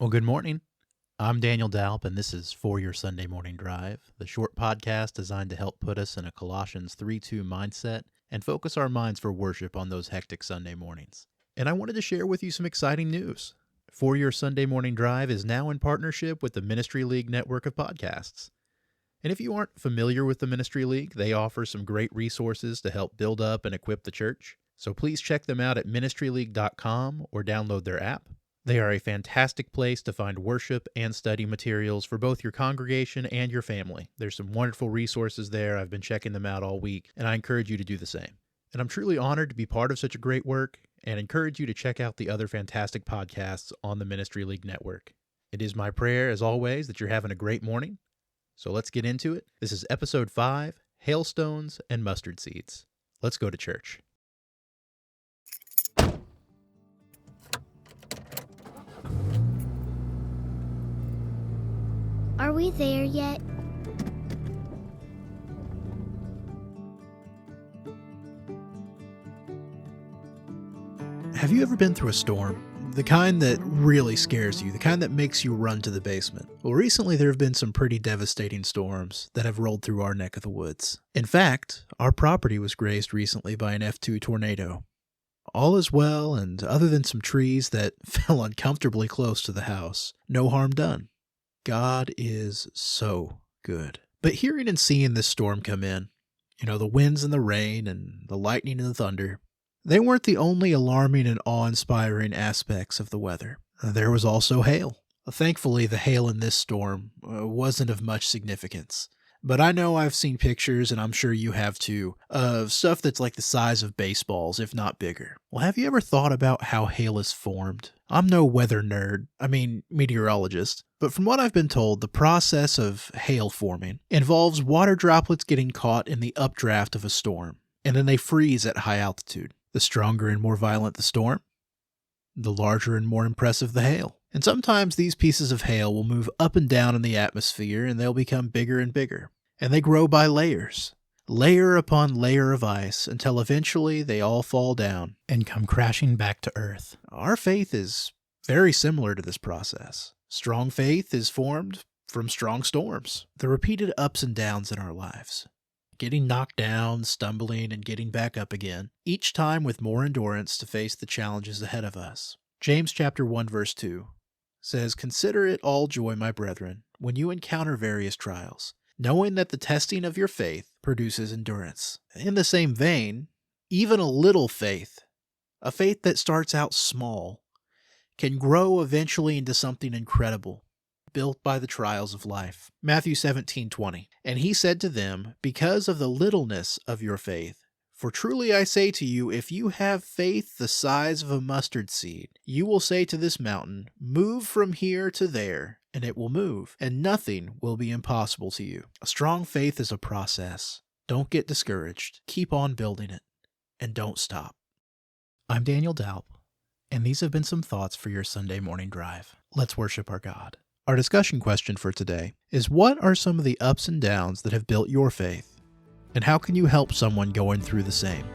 Well, good morning. I'm Daniel Dalp, and this is For Your Sunday Morning Drive, the short podcast designed to help put us in a Colossians 3:2 mindset and focus our minds for worship on those hectic Sunday mornings. And I wanted to share with you some exciting news. For Your Sunday Morning Drive is now in partnership with the Ministry League network of podcasts. And if you aren't familiar with the Ministry League, they offer some great resources to help build up and equip the church. So please check them out at ministryleague.com or download their app. They are a fantastic place to find worship and study materials for both your congregation and your family. There's some wonderful resources there. I've been checking them out all week, and I encourage you to do the same. And I'm truly honored to be part of such a great work and encourage you to check out the other fantastic podcasts on the Ministry League network. It is my prayer, as always, that you're having a great morning. So let's get into it. This is episode 5, Hailstones and Mustard Seeds. Let's go to church. Are we there yet? Have you ever been through a storm? The kind that really scares you, the kind that makes you run to the basement. Well, recently there have been some pretty devastating storms that have rolled through our neck of the woods. In fact, our property was grazed recently by an F2 tornado. All is well, and other than some trees that fell uncomfortably close to the house, no harm done. God is so good. But hearing and seeing this storm come in, the winds and the rain and the lightning and the thunder, they weren't the only alarming and awe-inspiring aspects of the weather. There was also hail. Thankfully, the hail in this storm wasn't of much significance. But I know I've seen pictures, and I'm sure you have too, of stuff that's like the size of baseballs, if not bigger. Well, have you ever thought about how hail is formed? I'm no weather nerd, meteorologist, but from what I've been told, the process of hail forming involves water droplets getting caught in the updraft of a storm, and then they freeze at high altitude. The stronger and more violent the storm, the larger and more impressive the hail. And sometimes these pieces of hail will move up and down in the atmosphere, and they'll become bigger and bigger. And they grow by layers, layer upon layer of ice, until eventually they all fall down and come crashing back to earth. Our faith is very similar to this process. Strong faith is formed from strong storms, the repeated ups and downs in our lives. Getting knocked down, stumbling, and getting back up again, each time with more endurance to face the challenges ahead of us. James chapter 1 verse 2 says, "Consider it all joy, my brethren, when you encounter various trials, knowing that the testing of your faith produces endurance." In the same vein, even a little faith, a faith that starts out small, can grow eventually into something incredible, built by the trials of life. Matthew 17:20. "And he said to them, because of the littleness of your faith, for truly I say to you, if you have faith the size of a mustard seed, you will say to this mountain, move from here to there, and it will move, and nothing will be impossible to you." A strong faith is a process. Don't get discouraged. Keep on building it, and don't stop. I'm Daniel Dalp, and these have been some thoughts for your Sunday morning drive. Let's worship our God. Our discussion question for today is, what are some of the ups and downs that have built your faith? And how can you help someone going through the same?